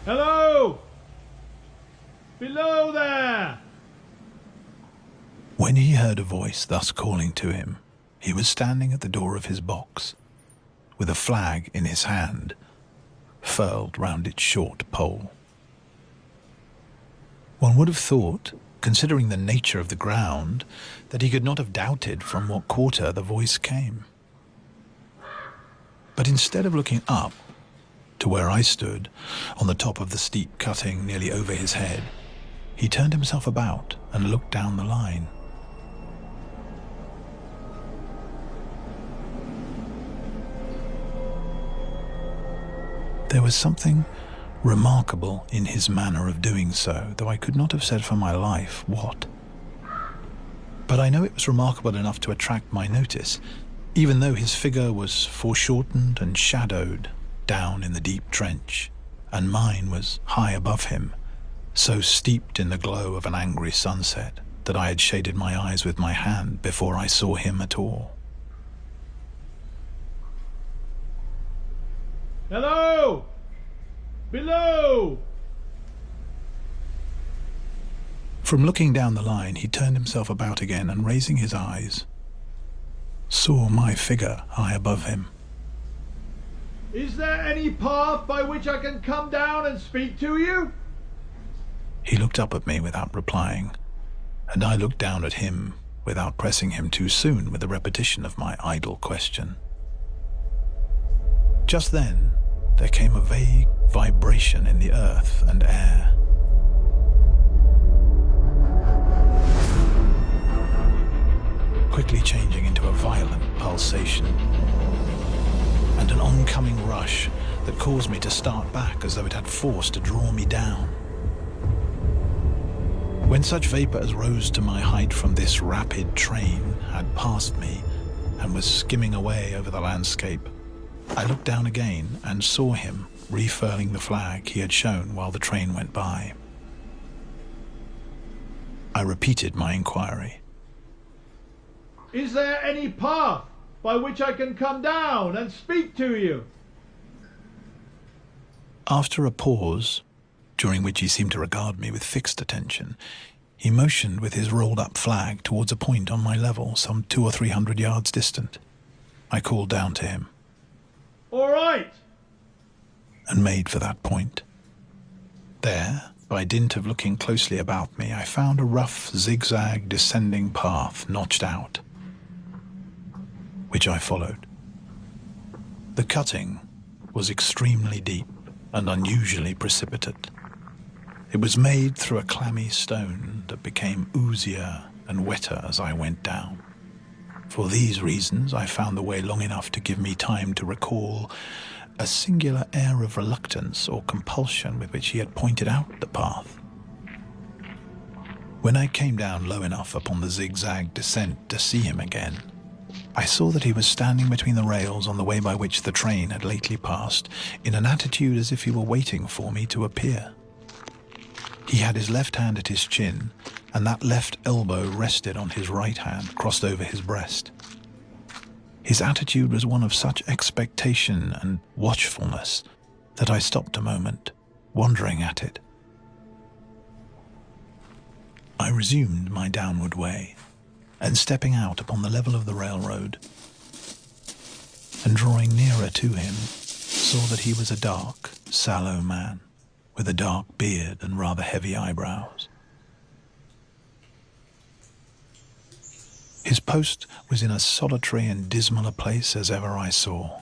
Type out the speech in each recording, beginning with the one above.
Hello! Below there! When he heard a voice thus calling to him, he was standing at the door of his box, with a flag in his hand, furled round its short pole. One would have thought, considering the nature of the ground, that he could not have doubted from what quarter the voice came. But instead of looking up to where I stood, on the top of the steep cutting nearly over his head, he turned himself about and looked down the line. There was something remarkable in his manner of doing so, though I could not have said for my life what. But I know it was remarkable enough to attract my notice, even though his figure was foreshortened and shadowed down in the deep trench, and mine was high above him, so steeped in the glow of an angry sunset that I had shaded my eyes with my hand before I saw him at all. Hello! Below! From looking down the line, he turned himself about again and, raising his eyes, saw my figure high above him. Is there any path by which I can come down and speak to you? He looked up at me without replying, and I looked down at him without pressing him too soon with a repetition of my idle question. Just then, there came a vague vibration in the earth and air. Quickly changing into a violent pulsation, and an oncoming rush that caused me to start back as though it had force to draw me down. When such vapour as rose to my height from this rapid train had passed me and was skimming away over the landscape, I looked down again and saw him refurling the flag he had shown while the train went by. I repeated my inquiry. Is there any path by which I can come down and speak to you? After a pause, during which he seemed to regard me with fixed attention, he motioned with his rolled-up flag towards a point on my level, some 200 or 300 yards distant. I called down to him. All right! And made for that point. There, by dint of looking closely about me, I found a rough, zigzag, descending path notched out, which I followed. The cutting was extremely deep and unusually precipitate. It was made through a clammy stone that became oozier and wetter as I went down. For these reasons, I found the way long enough to give me time to recall a singular air of reluctance or compulsion with which he had pointed out the path. When I came down low enough upon the zigzag descent to see him again, I saw that he was standing between the rails on the way by which the train had lately passed, in an attitude as if he were waiting for me to appear. He had his left hand at his chin, and that left elbow rested on his right hand, crossed over his breast. His attitude was one of such expectation and watchfulness that I stopped a moment, wondering at it. I resumed my downward way, and stepping out upon the level of the railroad, and drawing nearer to him, saw that he was a dark, sallow man, with a dark beard and rather heavy eyebrows. His post was in as solitary and dismal a place as ever I saw.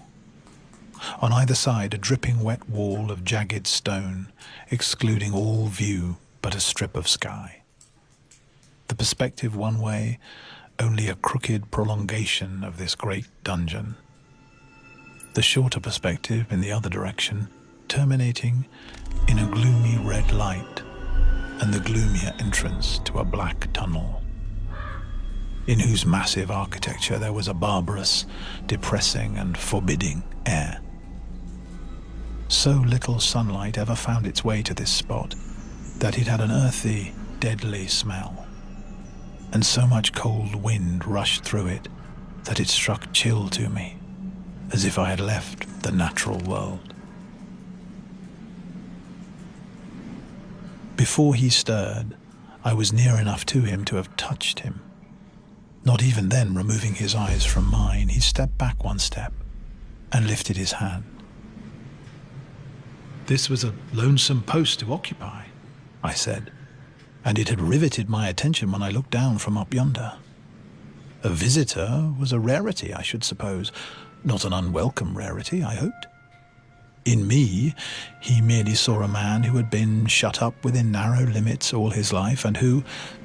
On either side, a dripping wet wall of jagged stone, excluding all view but a strip of sky. The perspective one way, only a crooked prolongation of this great dungeon. The shorter perspective in the other direction, terminating in a gloomy red light and the gloomier entrance to a black tunnel, in whose massive architecture there was a barbarous, depressing and forbidding air. So little sunlight ever found its way to this spot that it had an earthy, deadly smell, and so much cold wind rushed through it that it struck chill to me, as if I had left the natural world. Before he stirred, I was near enough to him to have touched him. Not even then removing his eyes from mine, he stepped back one step and lifted his hand. This was a lonesome post to occupy, I said, and it had riveted my attention when I looked down from up yonder. A visitor was a rarity, I should suppose, not an unwelcome rarity, I hoped. In me, he merely saw a man who had been shut up within narrow limits all his life and who,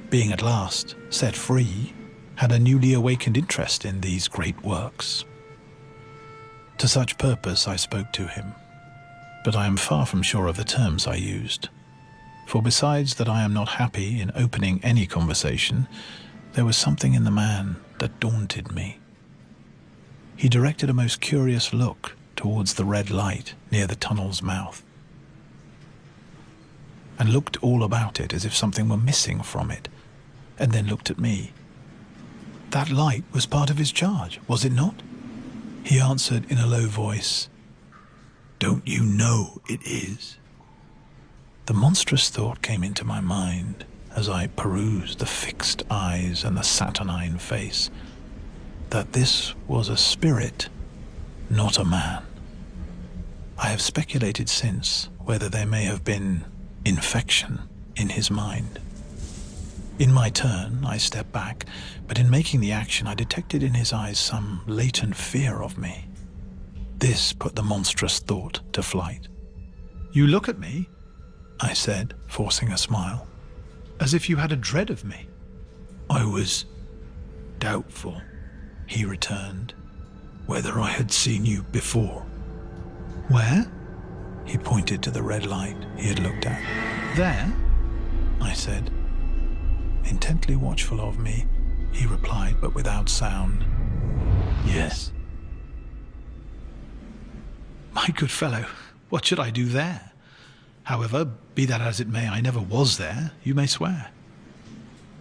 being at last set free, had a newly awakened interest in these great works. To such purpose I spoke to him, but I am far from sure of the terms I used, for besides that I am not happy in opening any conversation, there was something in the man that daunted me. He directed a most curious look towards the red light near the tunnel's mouth, and looked all about it as if something were missing from it, and then looked at me. That light was part of his charge, was it not? He answered in a low voice, "Don't you know it is?" The monstrous thought came into my mind as I perused the fixed eyes and the saturnine face, that this was a spirit, not a man. I have speculated since whether there may have been infection in his mind. In my turn, I stepped back, but in making the action I detected in his eyes some latent fear of me. This put the monstrous thought to flight. "You look at me," I said, forcing a smile, "as if you had a dread of me." "I was doubtful," he returned, "whether I had seen you before." "Where?" He pointed to the red light he had looked at. "There?" I said. Intently watchful of me, he replied, but without sound, "Yes." "My good fellow, what should I do there? However, be that as it may, I never was there, you may swear."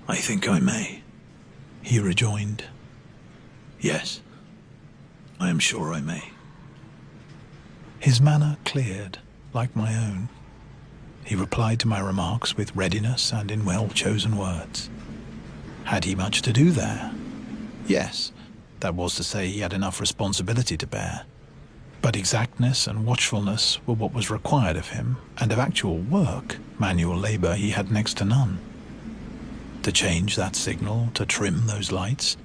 "I think I may," he rejoined. "Yes, I am sure I may." His manner cleared, like my own. He replied to my remarks with readiness and in well-chosen words. Had he much to do there? Yes, that was to say, he had enough responsibility to bear. But exactness and watchfulness were what was required of him, and of actual work, manual labour, he had next to none. To change that signal, to trim those lights,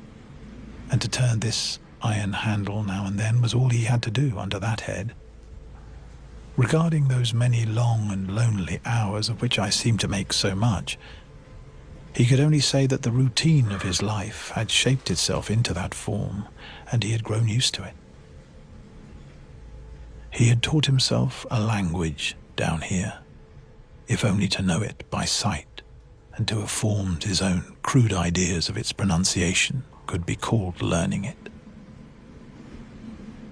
and to turn this iron handle now and then was all he had to do under that head. Regarding those many long and lonely hours of which I seemed to make so much, he could only say that the routine of his life had shaped itself into that form, and he had grown used to it. He had taught himself a language down here, if only to know it by sight, and to have formed his own crude ideas of its pronunciation could be called learning it.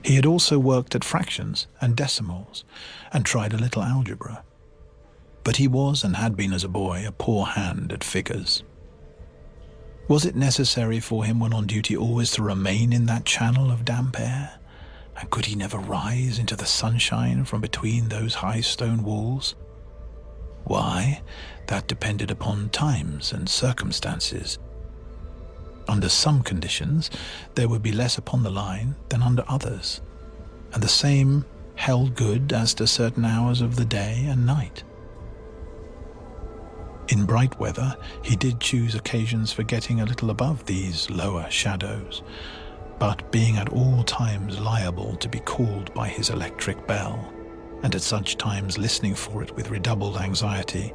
He had also worked at fractions and decimals, and tried a little algebra. But he was, and had been as a boy, a poor hand at figures. Was it necessary for him when on duty always to remain in that channel of damp air? And could he never rise into the sunshine from between those high stone walls? Why, that depended upon times and circumstances. Under some conditions, there would be less upon the line than under others, and the same held good as to certain hours of the day and night. In bright weather, he did choose occasions for getting a little above these lower shadows, but being at all times liable to be called by his electric bell, and at such times listening for it with redoubled anxiety,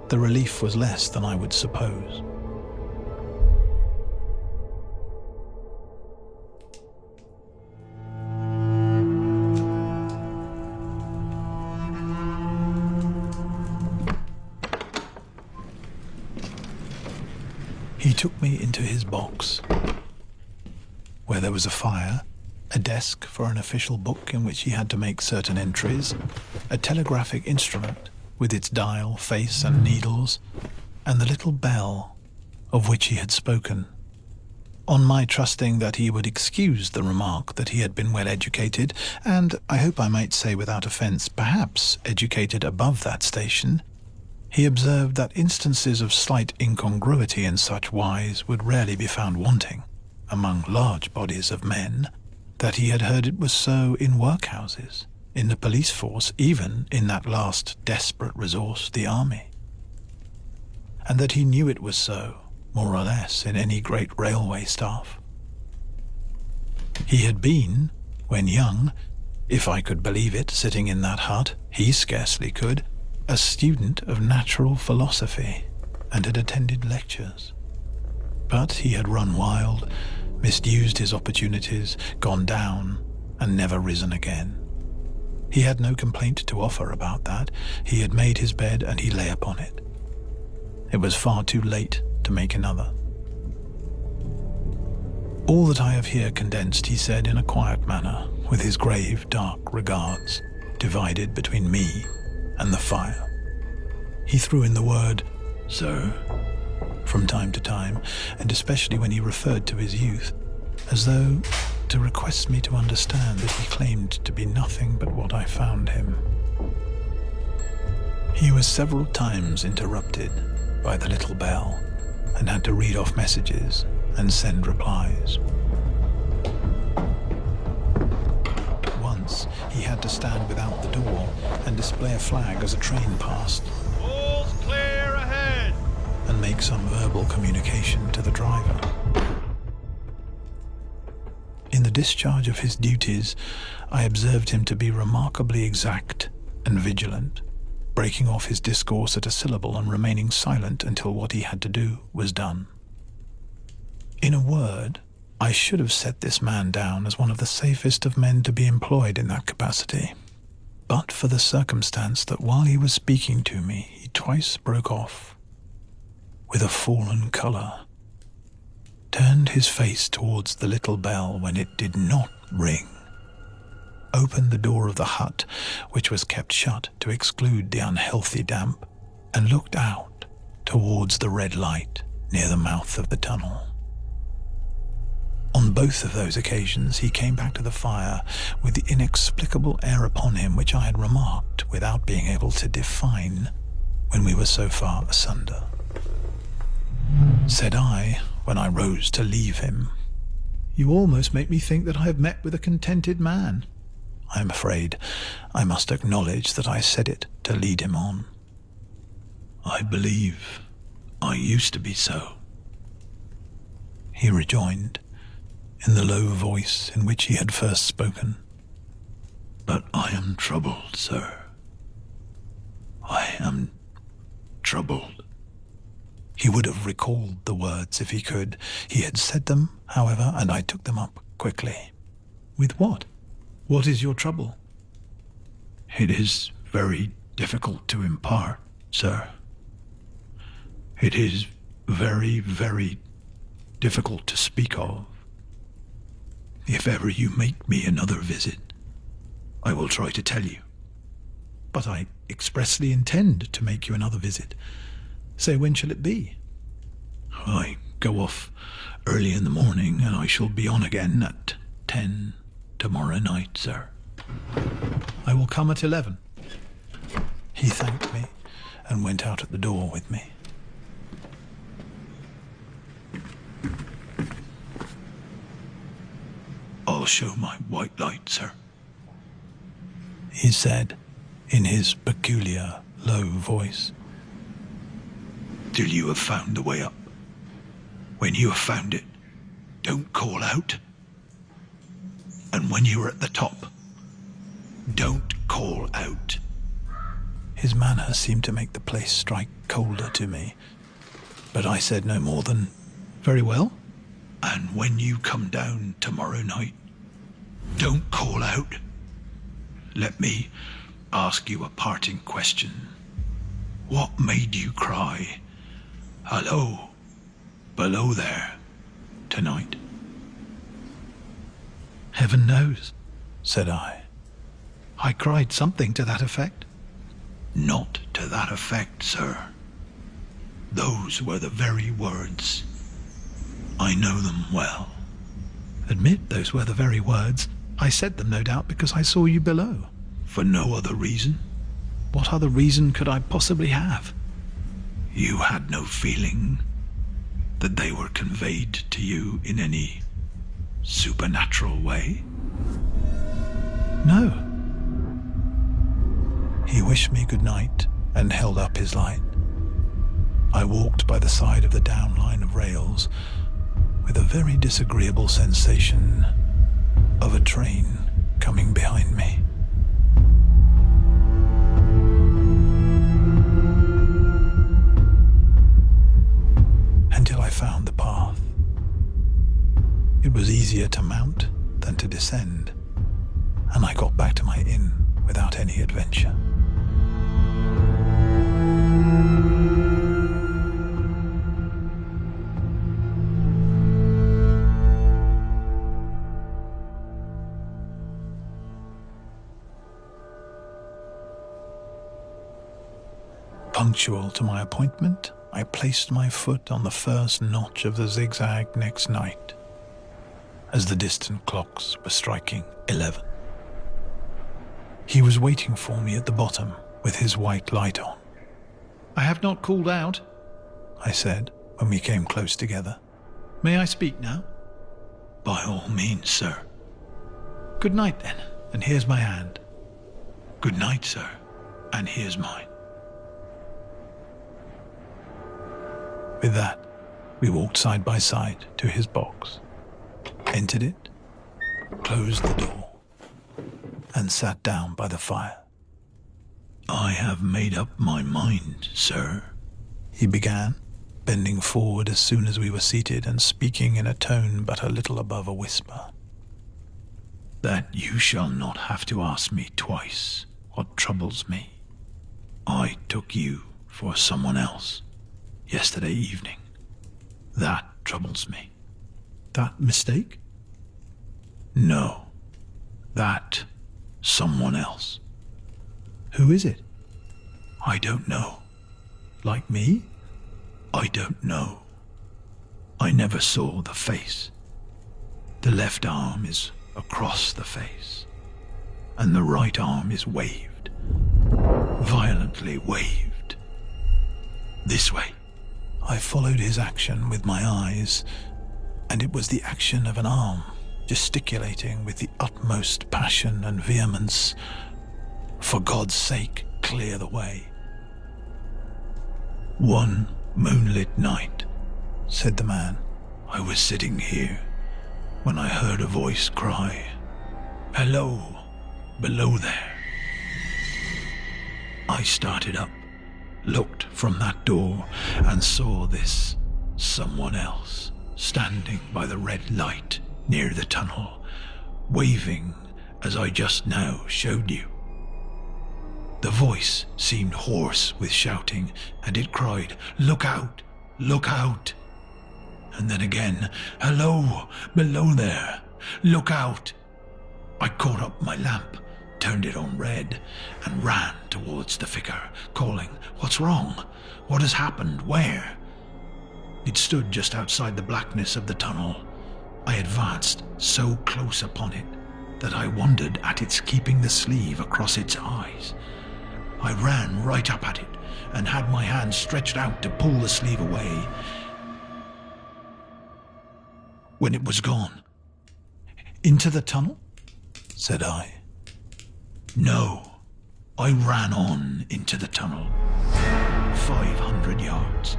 the relief was less than I would suppose. He took me into his box, where there was a fire, a desk for an official book in which he had to make certain entries, a telegraphic instrument with its dial, face and needles, and the little bell of which he had spoken. On my trusting that he would excuse the remark that he had been well educated, and I hope I might say without offence, perhaps educated above that station, He observed that instances of slight incongruity in such wise would rarely be found wanting among large bodies of men, that he had heard it was so in workhouses, in the police force, even in that last desperate resource, the army, and that he knew it was so, more or less, in any great railway staff. He had been, when young, if I could believe it, sitting in that hut, he scarcely could, a student of natural philosophy, and had attended lectures. But he had run wild, misused his opportunities, gone down, and never risen again. He had no complaint to offer about that. He had made his bed, and he lay upon it. It was far too late to make another. All that I have here condensed, he said in a quiet manner, with his grave, dark regards divided between me and the fire. He threw in the word, "sir," from time to time, and especially when he referred to his youth, as though to request me to understand that he claimed to be nothing but what I found him. He was several times interrupted by the little bell, and had to read off messages and send replies. Once he had to stand without the door and display a flag as a train passed. All's clear ahead! And make some verbal communication to the driver. In the discharge of his duties, I observed him to be remarkably exact and vigilant, breaking off his discourse at a syllable and remaining silent until what he had to do was done. In a word, I should have set this man down as one of the safest of men to be employed in that capacity, but for the circumstance that while he was speaking to me, he twice broke off, with a fallen colour, turned his face towards the little bell when it did not ring, opened the door of the hut, which was kept shut to exclude the unhealthy damp, and looked out towards the red light near the mouth of the tunnel. On both of those occasions he came back to the fire with the inexplicable air upon him which I had remarked without being able to define when we were so far asunder. Said I, when I rose to leave him, "You almost make me think that I have met with a contented man." I am afraid I must acknowledge that I said it to lead him on. "I believe I used to be so," he rejoined, in the low voice in which he had first spoken. "But I am troubled, sir. I am troubled." He would have recalled the words if he could. He had said them, however, and I took them up quickly. "With what? What is your trouble?" "It is very difficult to impart, sir. It is very, very difficult to speak of. If ever you make me another visit, I will try to tell you." "But I expressly intend to make you another visit. Say, when shall it be?" "I go off early in the morning, and I shall be on again at 10 tomorrow night, sir." "I will come at 11. He thanked me and went out at the door with me. "I'll show my white light, sir," he said in his peculiar low voice, "till you have found the way up. When you have found it, don't call out. And when you are at the top, don't call out." His manner seemed to make the place strike colder to me, but I said no more than, "Very well." "And when you come down tomorrow night, don't call out. Let me ask you a parting question. What made you cry, 'Hello, below there,' tonight?" "Heaven knows," said I. "I cried something to that effect." "Not to that effect, sir. Those were the very words. I know them well." "Admit those were the very words. I said them, no doubt, because I saw you below." "For no other reason?" "What other reason could I possibly have?" You had no feeling that they were conveyed to you in any supernatural way? No. He wished me good night and held up his light. I walked by the side of the down line of rails with a very disagreeable sensation of a train coming behind me. Until I found the path. It was easier to mount than to descend, and I got back to my inn without any adventure. Punctual to my appointment, I placed my foot on the first notch of the zigzag next night, as the distant clocks were striking 11. He was waiting for me at the bottom with his white light on. I have not called out, I said when we came close together. May I speak now? By all means, sir. Good night, then, and here's my hand. Good night, sir, and here's mine. With that, we walked side by side to his box, entered it, closed the door, and sat down by the fire. I have made up my mind, sir, he began, bending forward as soon as we were seated and speaking in a tone but a little above a whisper, that you shall not have to ask me twice what troubles me. I took you for someone else yesterday evening. That troubles me. That mistake? No, that someone else. Who is it? I don't know. Like me? I don't know. I never saw the face. The left arm is across the face, and the right arm is waved, violently waved. This way. I followed his action with my eyes, and it was the action of an arm, gesticulating with the utmost passion and vehemence. For God's sake, clear the way. One moonlit night, said the man, I was sitting here when I heard a voice cry, "Hello, below there." I started up, looked from that door, and saw this someone else standing by the red light near the tunnel, waving as I just now showed you. The voice seemed hoarse with shouting, and it cried, "Look out! Look out!" And then again, "Hello, below there! Look out!" I caught up my lamp, turned it on red, and ran towards the figure, calling, "What's wrong? What has happened? Where?" It stood just outside the blackness of the tunnel. I advanced so close upon it that I wondered at its keeping the sleeve across its eyes. I ran right up at it and had my hand stretched out to pull the sleeve away, when it was gone. Into the tunnel? Said I. No, I ran on into the tunnel. 500 yards.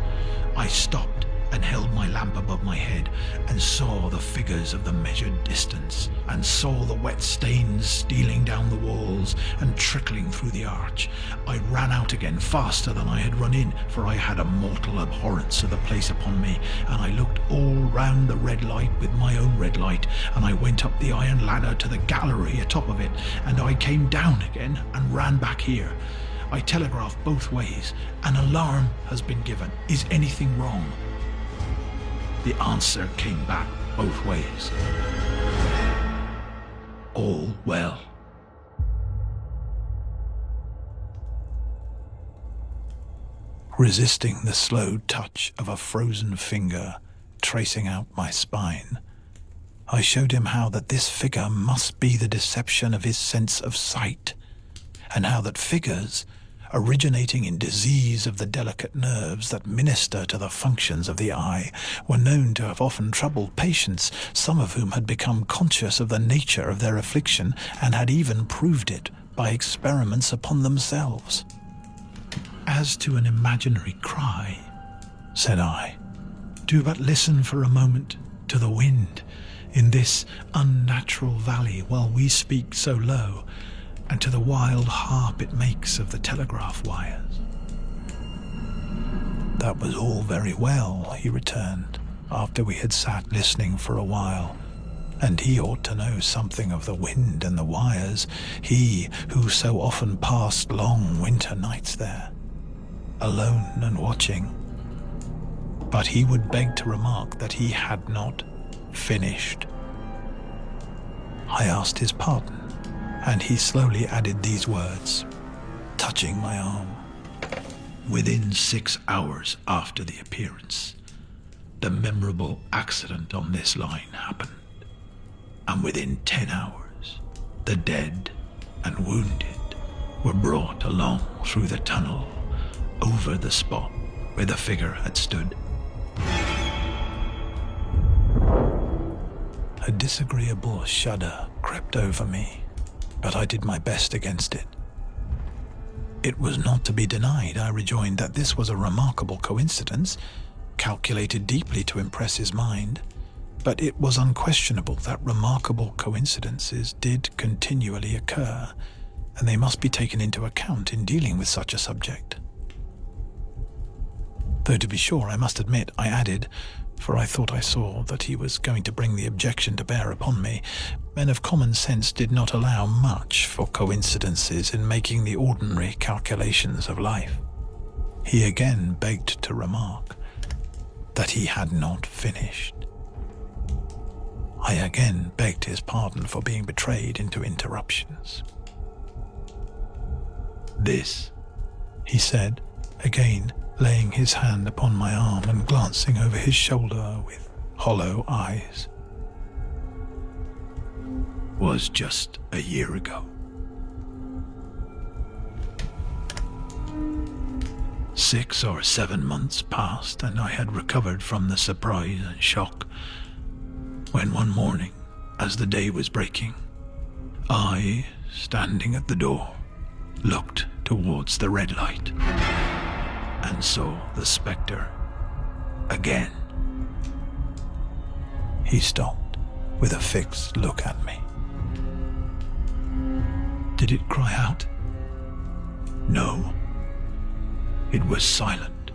I stopped and held my lamp above my head and saw the figures of the measured distance, and saw the wet stains stealing down the walls and trickling through the arch. I ran out again faster than I had run in, for I had a mortal abhorrence of the place upon me, and I looked all round the red light with my own red light, and I went up the iron ladder to the gallery atop of it, and I came down again and ran back here. I telegraphed both ways. An alarm has been given. Is anything wrong? The answer came back both ways. All well. Resisting the slow touch of a frozen finger tracing out my spine, I showed him how that this figure must be the deception of his sense of sight, and how that figures originating in disease of the delicate nerves that minister to the functions of the eye, were known to have often troubled patients, some of whom had become conscious of the nature of their affliction and had even proved it by experiments upon themselves. "As to an imaginary cry," said I, "do but listen for a moment to the wind in this unnatural valley while we speak so low, and to the wild harp it makes of the telegraph wires." "That was all very well," he returned, after we had sat listening for a while, "and he ought to know something of the wind and the wires, he who so often passed long winter nights there, alone and watching." But he would beg to remark that he had not finished. I asked his pardon, and he slowly added these words, touching my arm. "Within 6 hours after the appearance, the memorable accident on this line happened, and within 10 hours, the dead and wounded were brought along through the tunnel over the spot where the figure had stood." A disagreeable shudder crept over me, but I did my best against it. "It was not to be denied," I rejoined, "that this was a remarkable coincidence, calculated deeply to impress his mind, but it was unquestionable that remarkable coincidences did continually occur, and they must be taken into account in dealing with such a subject. Though to be sure, I must admit," I added, for I thought I saw that he was going to bring the objection to bear upon me, "men of common sense did not allow much for coincidences in making the ordinary calculations of life." He again begged to remark that he had not finished. I again begged his pardon for being betrayed into interruptions. "This," he said, again laying his hand upon my arm and glancing over his shoulder with hollow eyes, "was just a year ago. 6 or 7 months passed, and I had recovered from the surprise and shock, when one morning, as the day was breaking, I, standing at the door, looked towards the red light and saw the spectre again." He stopped with a fixed look at me. "Did it cry out?" "No. It was silent."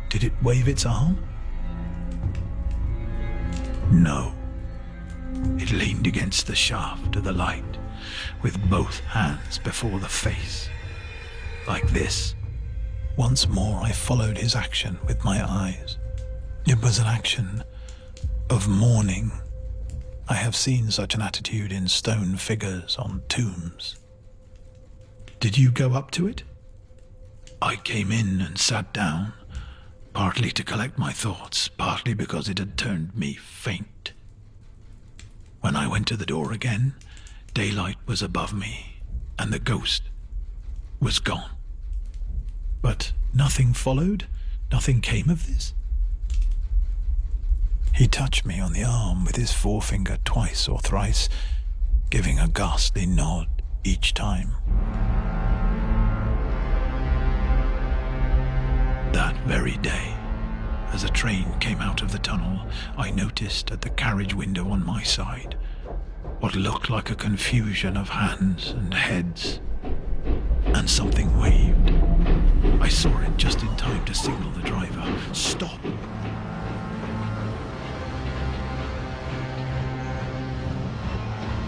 "Did it wave its arm?" "No. It leaned against the shaft of the light with both hands before the face, like this." Once more I followed his action with my eyes. It was an action of mourning. I have seen such an attitude in stone figures on tombs. "Did you go up to it?" "I came in and sat down, partly to collect my thoughts, partly because it had turned me faint. When I went to the door again, daylight was above me, and the ghost was gone." "But nothing followed? Nothing came of this?" He touched me on the arm with his forefinger twice or thrice, giving a ghastly nod each time. "That very day, as a train came out of the tunnel, I noticed at the carriage window on my side what looked like a confusion of hands and heads, and something waved. I saw it just in time to signal the driver, 'Stop!'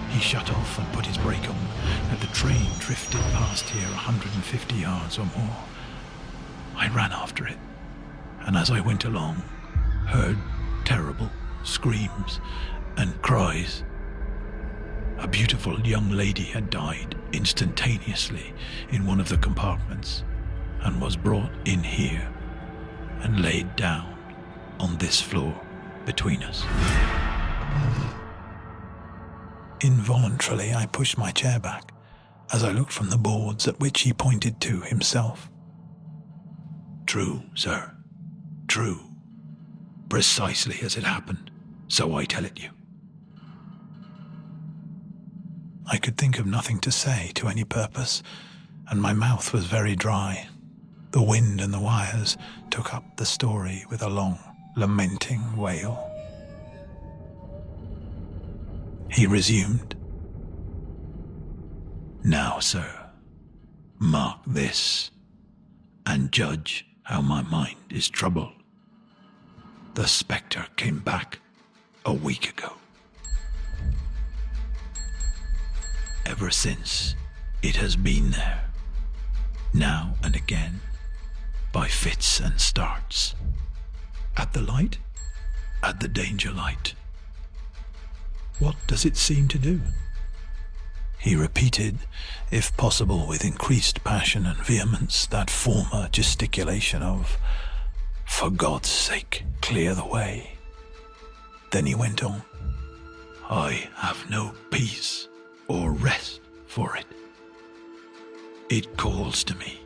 He shut off and put his brake on, and the train drifted past here 150 yards or more. I ran after it, and as I went along, heard terrible screams and cries. A beautiful young lady had died instantaneously in one of the compartments, and was brought in here and laid down on this floor between us." Involuntarily, I pushed my chair back as I looked from the boards at which he pointed to himself. True, sir. True. Precisely as it happened, so I tell it you. I could think of nothing to say to any purpose, and my mouth was very dry. The wind and the wires took up the story with a long, lamenting wail. He resumed. Now, sir, mark this, and judge how my mind is troubled. The spectre came back a week ago. Ever since, it has been there, now and again, by fits and starts. At the light? At the danger light. What does it seem to do? He repeated, if possible with increased passion and vehemence, that former gesticulation of, "For God's sake, clear the way." Then he went on. I have no peace or rest for it. It calls to me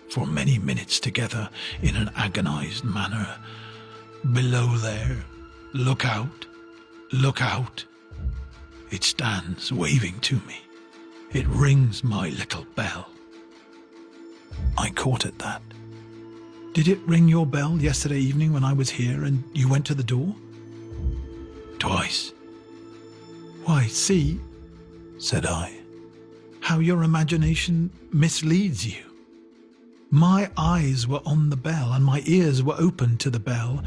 for many minutes together in an agonized manner. Below there, look out, look out. It stands waving to me. It rings my little bell. I caught at that. Did it ring your bell yesterday evening when I was here and you went to the door? Twice. Why, see, said I, how your imagination misleads you. My eyes were on the bell and my ears were open to the bell,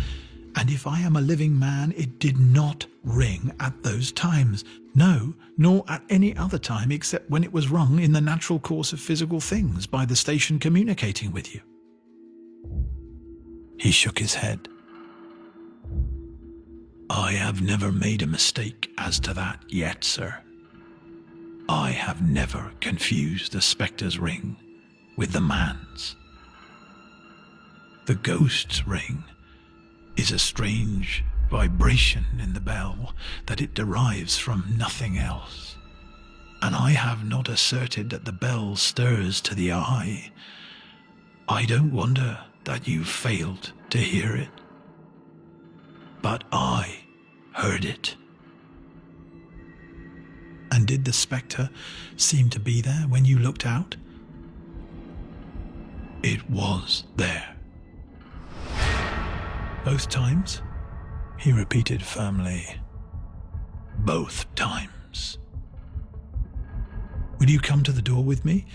and if I am a living man, it did not ring at those times. No, nor at any other time except when it was rung in the natural course of physical things by the station communicating with you. He shook his head. I have never made a mistake as to that yet, sir. I have never confused the spectre's ring with the man's. The ghost's ring is a strange vibration in the bell that it derives from nothing else, and I have not asserted that the bell stirs to the eye. I don't wonder that you failed to hear it, but I heard it. And did the spectre seem to be there when you looked out? It was there. Both times? He repeated firmly. Both times. Will you come to the door with me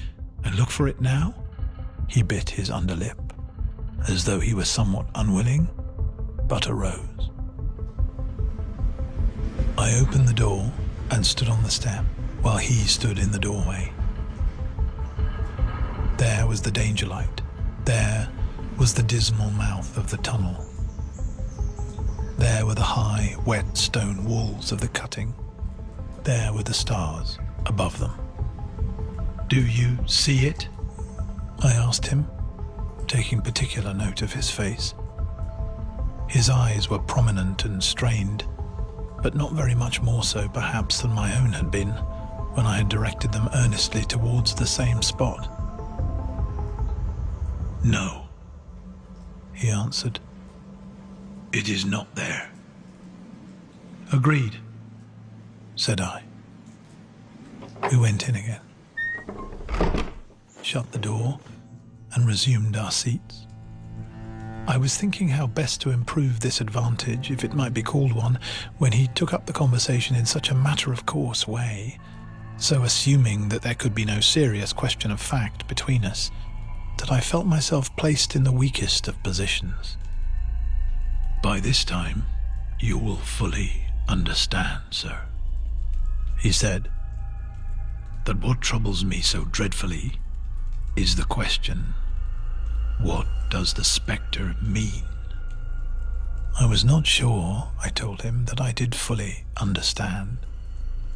and look for it now? He bit his underlip, as though he was somewhat unwilling, but arose. I opened the door and stood on the step while he stood in the doorway. There was the danger light. There was the dismal mouth of the tunnel. There were the high, wet stone walls of the cutting. There were the stars above them. Do you see it? I asked him, taking particular note of his face. His eyes were prominent and strained, but not very much more so perhaps than my own had been when I had directed them earnestly towards the same spot. No, he answered. It is not there. Agreed, said I. We went in again, shut the door, and resumed our seats. I was thinking how best to improve this advantage, if it might be called one, when he took up the conversation in such a matter-of-course way, so assuming that there could be no serious question of fact between us, that I felt myself placed in the weakest of positions. By this time, you will fully understand, sir, he said, that what troubles me so dreadfully is the question, what does the spectre mean? I was not sure, I told him, that I did fully understand.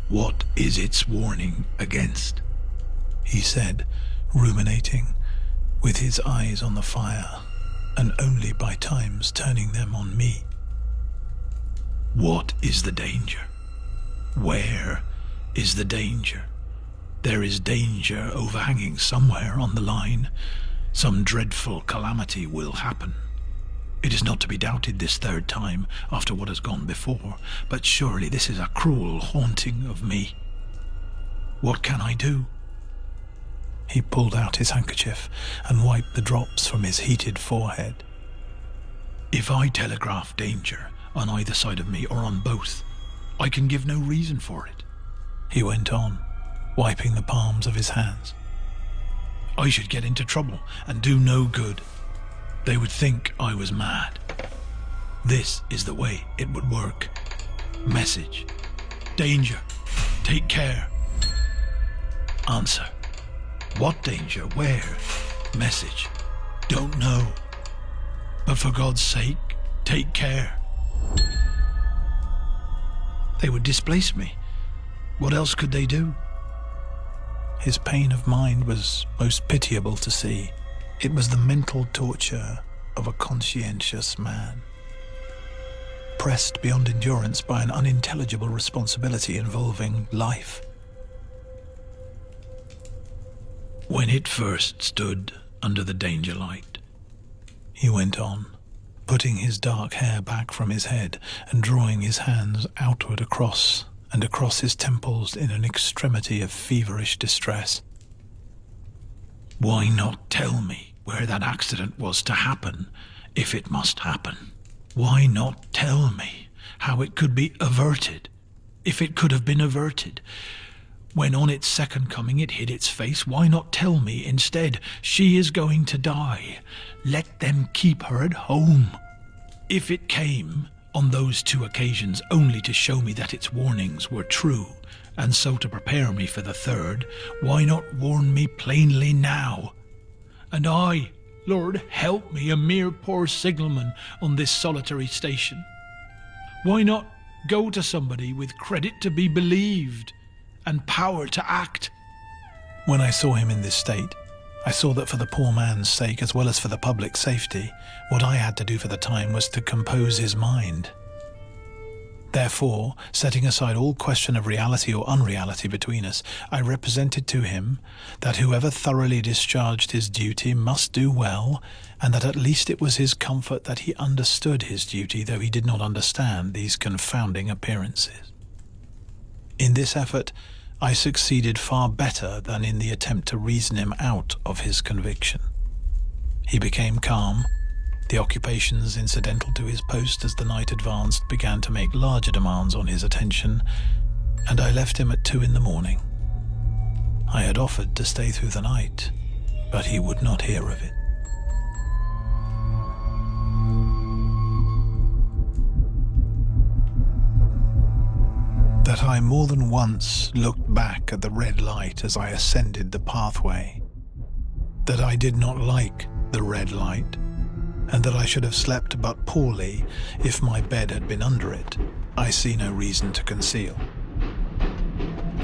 What is its warning against? He said, ruminating, with his eyes on the fire, and only by times turning them on me. What is the danger? Where is the danger? There is danger overhanging somewhere on the line. Some dreadful calamity will happen. It is not to be doubted this third time after what has gone before, but surely this is a cruel haunting of me. What can I do?" He pulled out his handkerchief and wiped the drops from his heated forehead. "If I telegraph danger on either side of me or on both, I can give no reason for it," he went on, wiping the palms of his hands. "I should get into trouble and do no good. They would think I was mad. This is the way it would work. Message. Danger. Take care. Answer. What danger? Where? Message. Don't know. But for God's sake, take care." They would displace me. What else could they do? His pain of mind was most pitiable to see. It was the mental torture of a conscientious man, pressed beyond endurance by an unintelligible responsibility involving life. "When it first stood under the danger light," he went on, putting his dark hair back from his head and drawing his hands outward across his temples in an extremity of feverish distress. "Why not tell me where that accident was to happen, if it must happen? Why not tell me how it could be averted, if it could have been averted? When on its second coming it hid its face, why not tell me instead, 'She is going to die. Let them keep her at home'? If it came on those 2 occasions only to show me that its warnings were true, and so to prepare me for the third, why not warn me plainly now? And I, Lord help me, a mere poor signalman on this solitary station. Why not go to somebody with credit to be believed and power to act?" When I saw him in this state, I saw that for the poor man's sake, as well as for the public safety, what I had to do for the time was to compose his mind. Therefore, setting aside all question of reality or unreality between us, I represented to him that whoever thoroughly discharged his duty must do well, and that at least it was his comfort that he understood his duty, though he did not understand these confounding appearances. In this effort, I succeeded far better than in the attempt to reason him out of his conviction. He became calm. The occupations incidental to his post as the night advanced began to make larger demands on his attention, and I left him at 2 in the morning. I had offered to stay through the night, but he would not hear of it. That I more than once looked back at the red light as I ascended the pathway. That I did not like the red light, and that I should have slept but poorly if my bed had been under it, I see no reason to conceal.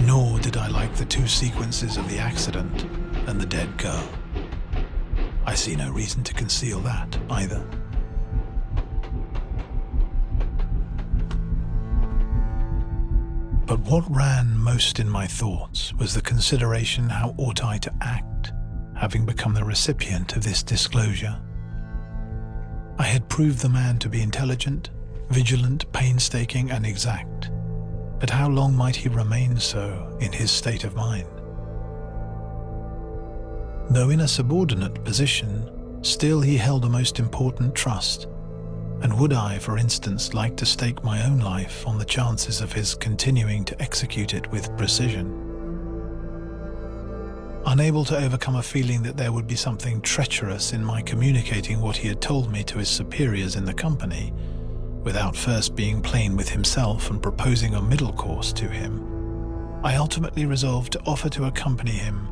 Nor did I like the 2 sequences of the accident and the dead girl. I see no reason to conceal that either. But what ran most in my thoughts was the consideration how ought I to act, having become the recipient of this disclosure. I had proved the man to be intelligent, vigilant, painstaking, and exact. But how long might he remain so in his state of mind? Though in a subordinate position, still he held a most important trust. And would I, for instance, like to stake my own life on the chances of his continuing to execute it with precision? Unable to overcome a feeling that there would be something treacherous in my communicating what he had told me to his superiors in the company, without first being plain with himself and proposing a middle course to him, I ultimately resolved to offer to accompany him,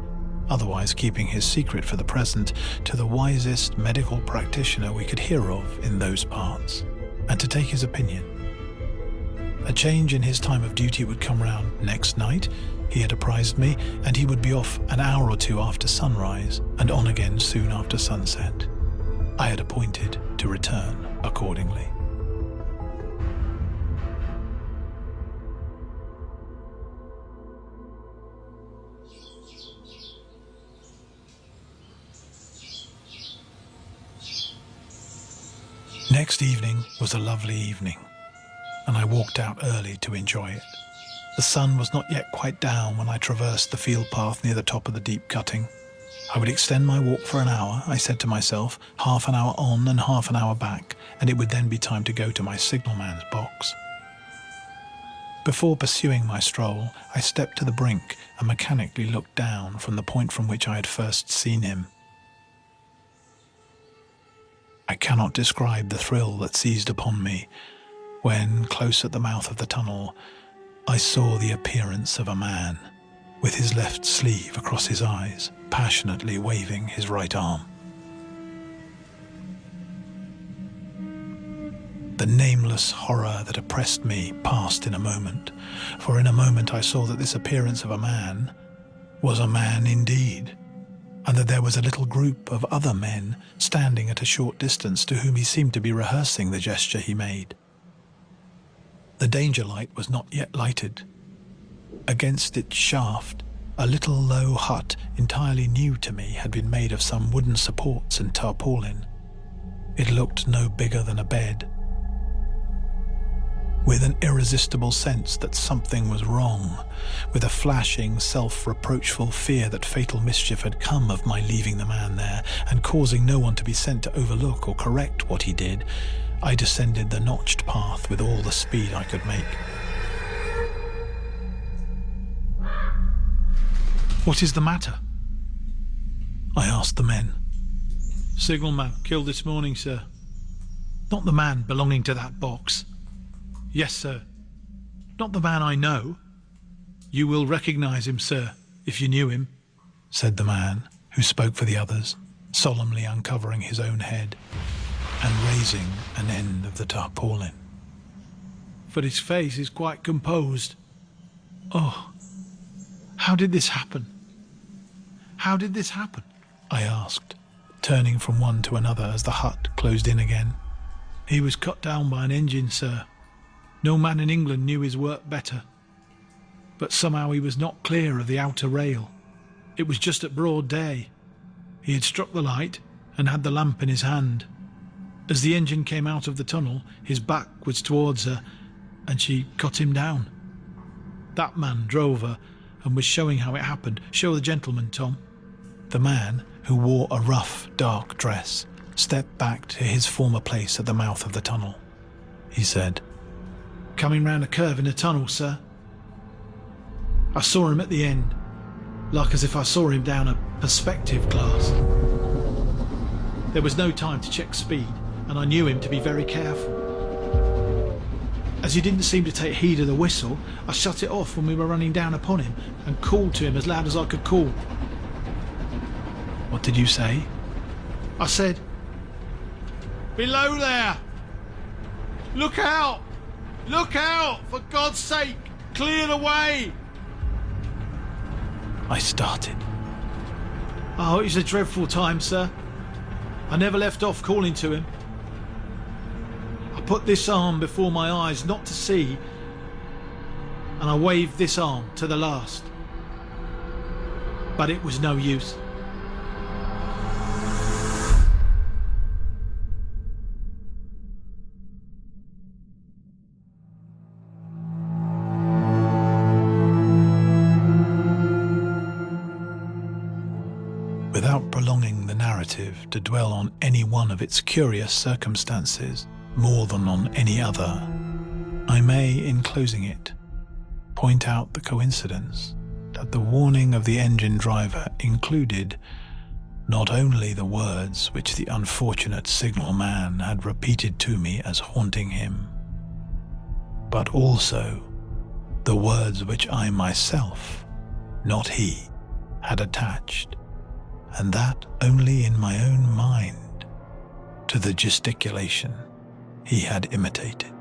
otherwise keeping his secret for the present, to the wisest medical practitioner we could hear of in those parts, and to take his opinion. A change in his time of duty would come round next night, he had apprised me, and he would be off an hour or 2 after sunrise, and on again soon after sunset. I had appointed to return accordingly. Next evening was a lovely evening, and I walked out early to enjoy it. The sun was not yet quite down when I traversed the field path near the top of the deep cutting. I would extend my walk for an hour, I said to myself, half an hour on and half an hour back, and it would then be time to go to my signalman's box. Before pursuing my stroll, I stepped to the brink and mechanically looked down from the point from which I had first seen him. I cannot describe the thrill that seized upon me when, close at the mouth of the tunnel, I saw the appearance of a man, with his left sleeve across his eyes, passionately waving his right arm. The nameless horror that oppressed me passed in a moment, for in a moment I saw that this appearance of a man was a man indeed, and that there was a little group of other men standing at a short distance to whom he seemed to be rehearsing the gesture he made. The danger light was not yet lighted. Against its shaft, a little low hut entirely new to me had been made of some wooden supports and tarpaulin. It looked no bigger than a bed. With an irresistible sense that something was wrong, with a flashing, self-reproachful fear that fatal mischief had come of my leaving the man there and causing no one to be sent to overlook or correct what he did, I descended the notched path with all the speed I could make. "What is the matter?" I asked the men. "Signalman killed this morning, sir." "Not the man belonging to that box?" "Yes, sir." "Not the man I know?" "You will recognize him, sir, if you knew him," said the man, who spoke for the others, solemnly uncovering his own head and raising an end of the tarpaulin. "For his face is quite composed. Oh, how did this happen? How did this happen?" I asked, turning from one to another as the hut closed in again. "He was cut down by an engine, sir. No man in England knew his work better. But somehow he was not clear of the outer rail. It was just at broad day. He had struck the light and had the lamp in his hand. As the engine came out of the tunnel, his back was towards her, and she cut him down. That man drove her and was showing how it happened. Show the gentleman, Tom." The man, who wore a rough, dark dress, stepped back to his former place at the mouth of the tunnel. He said, "Coming round a curve in the tunnel, sir. I saw him at the end, like as if I saw him down a perspective glass. There was no time to check speed, and I knew him to be very careful. As he didn't seem to take heed of the whistle, I shut it off when we were running down upon him and called to him as loud as I could call." "What did you say?" "I said, 'Below there! Look out! Look out! For God's sake, clear the way!'" I started. Oh, it was a dreadful time, sir. I never left off calling to him. I put this arm before my eyes not to see, and I waved this arm to the last. But it was no use. Without prolonging the narrative to dwell on any one of its curious circumstances more than on any other, I may, in closing it, point out the coincidence that the warning of the engine driver included not only the words which the unfortunate signalman had repeated to me as haunting him, but also the words which I myself, not he, had attached, and that only in my own mind, to the gesticulation he had imitated.